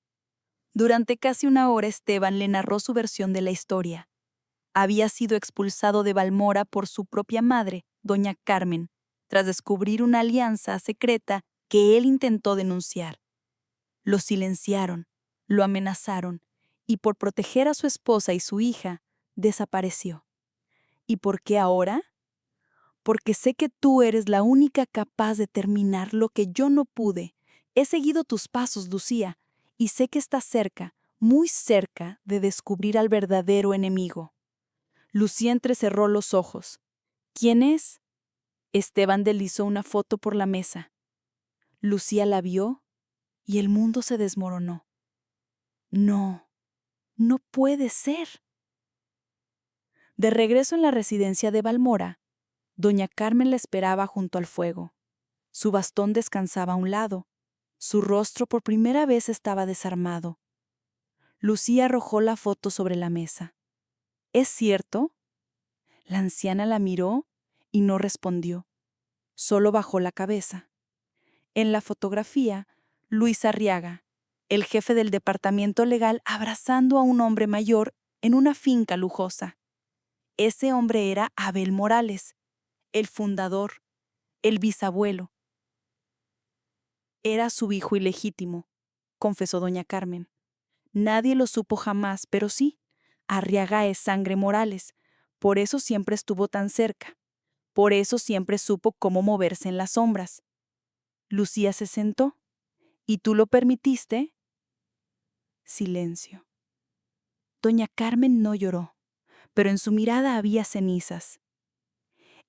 S2: Durante casi 1 hora Esteban le narró su versión de la historia. Había sido expulsado de Balmora por su propia madre, doña Carmen, tras descubrir una alianza secreta que él intentó denunciar. Lo silenciaron, lo amenazaron, y por proteger a su esposa y su hija, desapareció. ¿Y por qué ahora? Porque sé que tú eres la única capaz de terminar lo que yo no pude. He seguido tus pasos, Lucía, y sé que estás cerca, muy cerca, de descubrir al verdadero enemigo. Lucía entrecerró los ojos. ¿Quién es? Esteban deslizó una foto por la mesa. Lucía la vio y el mundo se desmoronó. No, no puede ser. De regreso en la residencia de Balmora, doña Carmen la esperaba junto al fuego. Su bastón descansaba a un lado. Su rostro por primera vez estaba desarmado. Lucía arrojó la foto sobre la mesa. ¿Es cierto? La anciana la miró y no respondió. Solo bajó la cabeza. En la fotografía, Luis Arriaga, el jefe del departamento legal, abrazando a un hombre mayor en una finca lujosa. Ese hombre era Abel Morales, el fundador, el bisabuelo. Era su hijo ilegítimo, confesó doña Carmen. Nadie lo supo jamás, pero sí, Arriaga es sangre Morales, por eso siempre estuvo tan cerca, por eso siempre supo cómo moverse en las sombras. Lucía se sentó. ¿Y tú lo permitiste? Silencio. Doña Carmen no lloró, pero en su mirada había cenizas.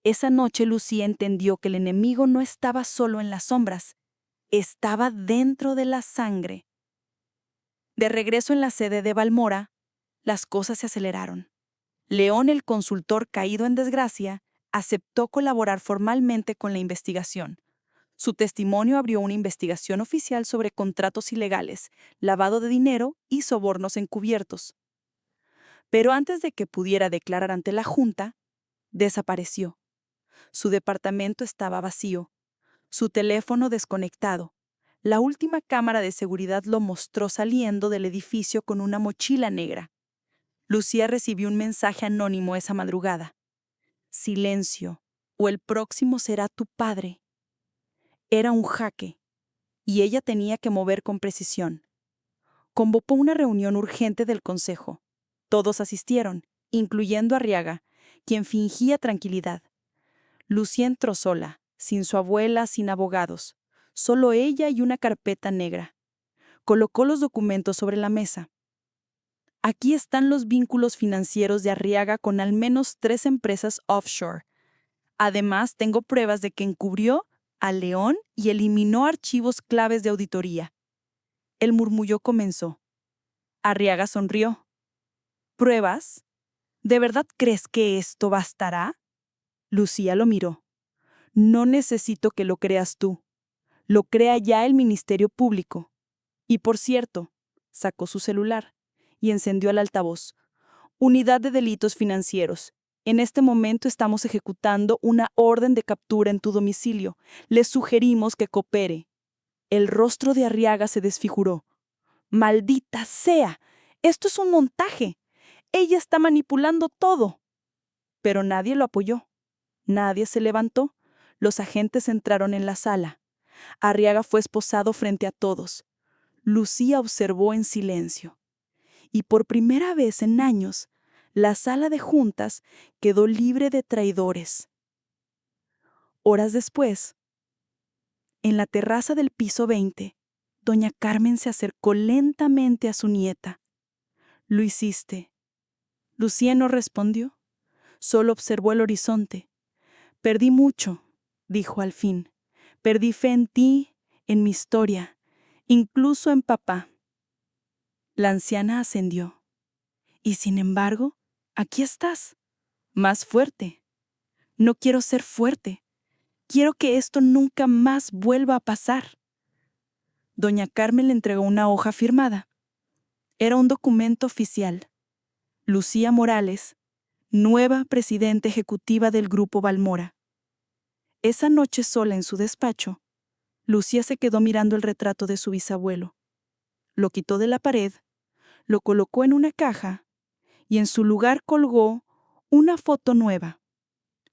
S2: Esa noche Lucía entendió que el enemigo no estaba solo en las sombras, estaba dentro de la sangre. De regreso en la sede de Balmora, las cosas se aceleraron. León, el consultor caído en desgracia, aceptó colaborar formalmente con la investigación. Su testimonio abrió una investigación oficial sobre contratos ilegales, lavado de dinero y sobornos encubiertos. Pero antes de que pudiera declarar ante la Junta, desapareció. Su departamento estaba vacío, su teléfono desconectado. La última cámara de seguridad lo mostró saliendo del edificio con una mochila negra. Lucía recibió un mensaje anónimo esa madrugada. Silencio, o el próximo será tu padre. Era un jaque, y ella tenía que mover con precisión.
S1: convocó una reunión urgente del consejo. Todos asistieron, incluyendo a Arriaga, quien fingía tranquilidad. Lucía entró sola, sin su abuela, sin abogados, solo ella y una carpeta negra. Colocó los documentos sobre la mesa. Aquí están los vínculos financieros de Arriaga con al menos 3 empresas offshore. Además, tengo pruebas de que encubrió a León y eliminó archivos claves de auditoría. El murmullo comenzó. Arriaga sonrió. ¿Pruebas? ¿De verdad crees que esto bastará? Lucía lo miró. No necesito que lo creas tú. Lo crea ya el Ministerio Público. Y por cierto, sacó su celular y encendió el altavoz. Unidad de Delitos Financieros. En este momento estamos ejecutando una orden de captura en tu domicilio. Les sugerimos que coopere. El rostro de Arriaga se desfiguró. ¡Maldita sea! Esto es un montaje. Ella está manipulando todo. Pero nadie lo apoyó. Nadie se levantó. Los agentes entraron en la sala. Arriaga fue esposado frente a todos. Lucía observó en silencio. Y por primera vez en años, la sala de juntas quedó libre de traidores. Horas después, en la terraza del piso 20, doña Carmen se acercó lentamente a su nieta. «¿Lo hiciste?» Lucía no respondió, solo observó el horizonte. «Perdí mucho», dijo al fin. «Perdí fe en ti, en mi historia, incluso en papá». La anciana ascendió. «Y sin embargo, aquí estás, más fuerte. No quiero ser fuerte. Quiero que esto nunca más vuelva a pasar». Doña Carmen le entregó una hoja firmada. Era un documento oficial. Lucía Morales, nueva presidenta ejecutiva del Grupo Balmora. Esa noche sola en su despacho, Lucía se quedó mirando el retrato de su bisabuelo. Lo quitó de la pared, lo colocó en una caja y en su lugar colgó una foto nueva.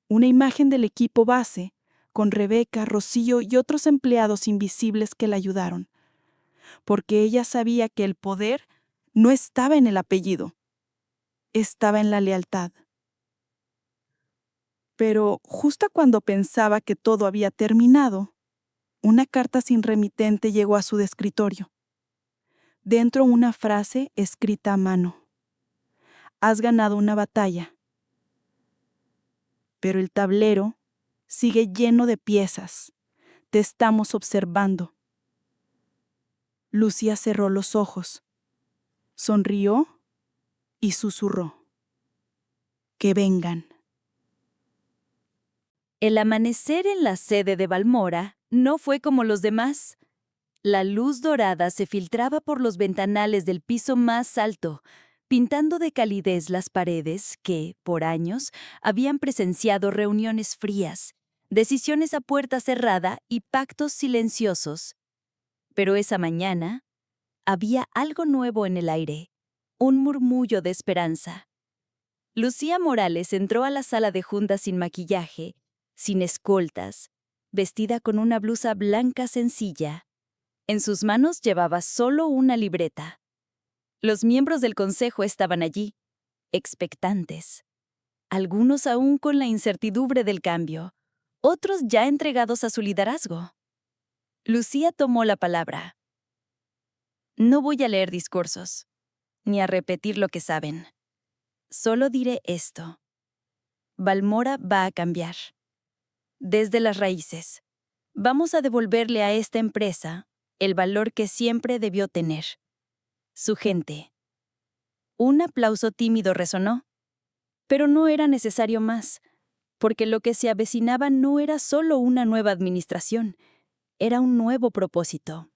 S1: Una imagen del equipo base con Rebeca, Rocío y otros empleados invisibles que la ayudaron. Porque ella sabía que el poder no estaba en el apellido, estaba en la lealtad. Pero justo cuando pensaba que todo había terminado, una carta sin remitente llegó a su escritorio. Dentro una frase escrita a mano. «Has ganado una batalla, pero el tablero sigue lleno de piezas. Te estamos observando». Lucía cerró los ojos, sonrió y susurró: «Que vengan».
S2: El amanecer en la sede de Balmora no fue como los demás. La luz dorada se filtraba por los ventanales del piso más alto, pintando de calidez las paredes que, por años, habían presenciado reuniones frías, decisiones a puerta cerrada y pactos silenciosos. Pero esa mañana había algo nuevo en el aire, un murmullo de esperanza. Lucía Morales entró a la sala de juntas sin maquillaje, sin escoltas, vestida con una blusa blanca sencilla. En sus manos llevaba solo una libreta. Los miembros del consejo estaban allí, expectantes. Algunos aún con la incertidumbre del cambio, otros ya entregados a su liderazgo. Lucía tomó la palabra. «No voy a leer discursos, ni a repetir lo que saben. Solo diré esto. Balmora va a cambiar. Desde las raíces. Vamos a devolverle a esta empresa el valor que siempre debió tener. Su gente». Un aplauso tímido resonó. Pero no era necesario más, porque lo que se avecinaba no era solo una nueva administración, era un nuevo propósito.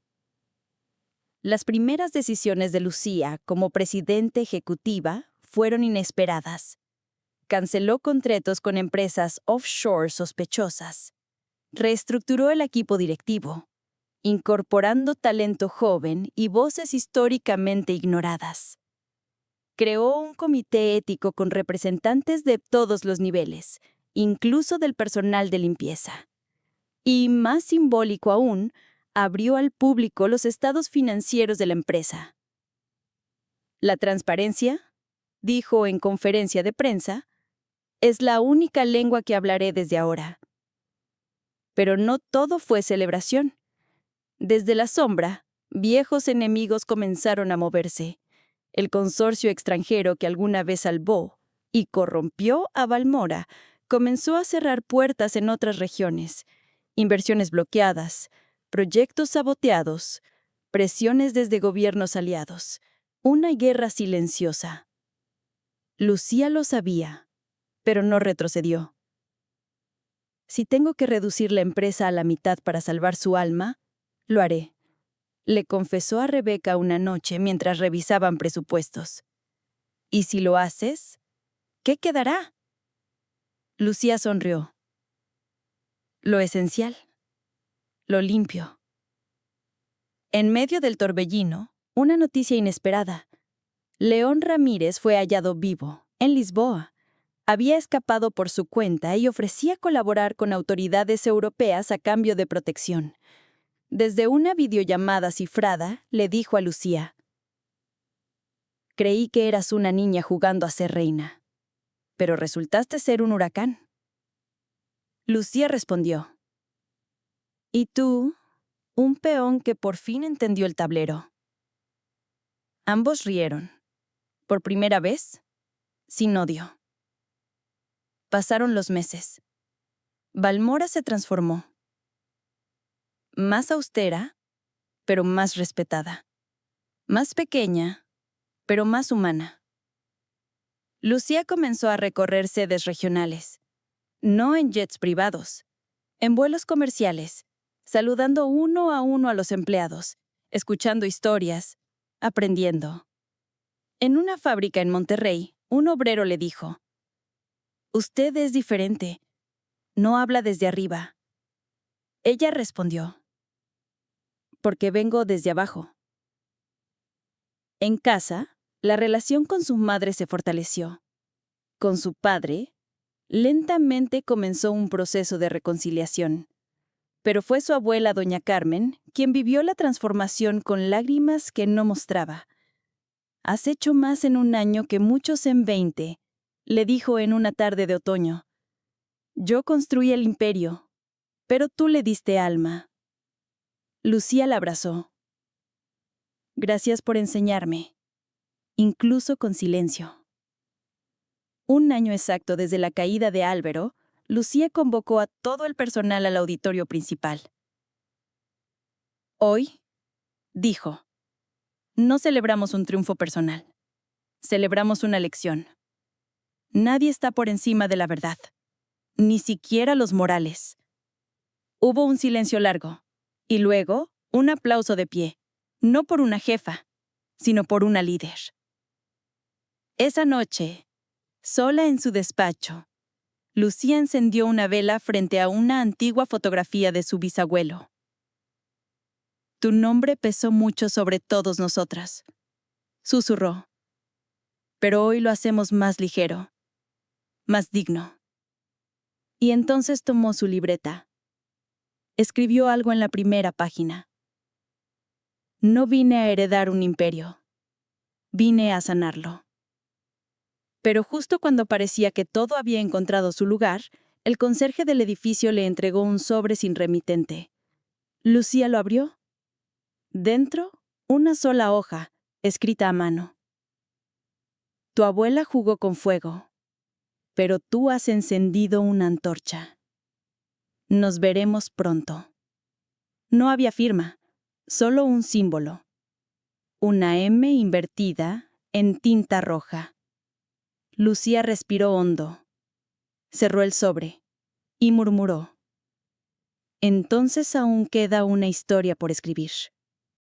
S2: Las primeras decisiones de Lucía como presidenta ejecutiva fueron inesperadas. Canceló contratos con empresas offshore sospechosas. Reestructuró el equipo directivo, incorporando talento joven y voces históricamente ignoradas. Creó un comité ético con representantes de todos los niveles, incluso del personal de limpieza. Y, más simbólico aún, abrió al público los estados financieros de la empresa.
S1: La transparencia, dijo en conferencia de prensa, es la única lengua que hablaré desde ahora. Pero no todo fue celebración. Desde la sombra, viejos enemigos comenzaron a moverse. El consorcio extranjero que alguna vez salvó y corrompió a Balmora comenzó a cerrar puertas en otras regiones. Inversiones bloqueadas, proyectos saboteados, presiones desde gobiernos aliados. Una guerra silenciosa. Lucía lo sabía, pero no retrocedió. Si tengo que reducir la empresa a la mitad para salvar su alma, lo haré, le confesó a Rebeca una noche mientras revisaban presupuestos. ¿Y si lo haces? ¿Qué quedará? Lucía sonrió. Lo esencial. Lo limpio. En medio del torbellino, una noticia inesperada. León Ramírez fue hallado vivo, en Lisboa. Había escapado por su cuenta y ofrecía colaborar con autoridades europeas a cambio de protección. Desde una videollamada cifrada, le dijo a Lucía: «Creí que eras una niña jugando a ser reina, pero resultaste ser un huracán». Lucía respondió: «¿Y tú?» Un peón que por fin entendió el tablero. Ambos rieron. Por primera vez, sin odio. Pasaron los meses. Balmora se transformó. Más austera, pero más respetada. Más pequeña, pero más humana. Lucía comenzó a recorrer sedes regionales. No en jets privados, en vuelos comerciales, saludando uno a los empleados, escuchando historias, aprendiendo. En una fábrica en Monterrey, un obrero le dijo: «Usted es diferente. No habla desde arriba». Ella respondió: «Porque vengo desde abajo». En casa, la relación con su madre se fortaleció. Con su padre, lentamente comenzó un proceso de reconciliación. Pero fue su abuela, doña Carmen, quien vivió la transformación con lágrimas que no mostraba. «Has hecho más en un año que muchos en 20», le dijo en una tarde de otoño. «Yo construí el imperio, pero tú le diste alma». Lucía la abrazó. «Gracias por enseñarme, incluso con silencio». Un año exacto desde la caída de Álvaro, Lucía convocó a todo el personal al auditorio principal. «Hoy», dijo, «no celebramos un triunfo personal. Celebramos una lección. Nadie está por encima de la verdad, ni siquiera los morales». Hubo un silencio largo, y luego un aplauso de pie, no por una jefa, sino por una líder. Esa noche, sola en su despacho, Lucía encendió una vela frente a una antigua fotografía de su bisabuelo. «Tu nombre pesó mucho sobre todos nosotras», susurró. «Pero hoy lo hacemos más ligero, más digno». Y entonces tomó su libreta. Escribió algo en la primera página. «No vine a heredar un imperio. Vine a sanarlo». Pero justo cuando parecía que todo había encontrado su lugar, el conserje del edificio le entregó un sobre sin remitente. Lucía lo abrió. Dentro, una sola hoja, escrita a mano. «Tu abuela jugó con fuego, pero tú has encendido una antorcha. Nos veremos pronto». No había firma, solo un símbolo. Una M invertida en tinta roja. Lucía respiró hondo, cerró el sobre y murmuró: «Entonces aún queda una historia por escribir».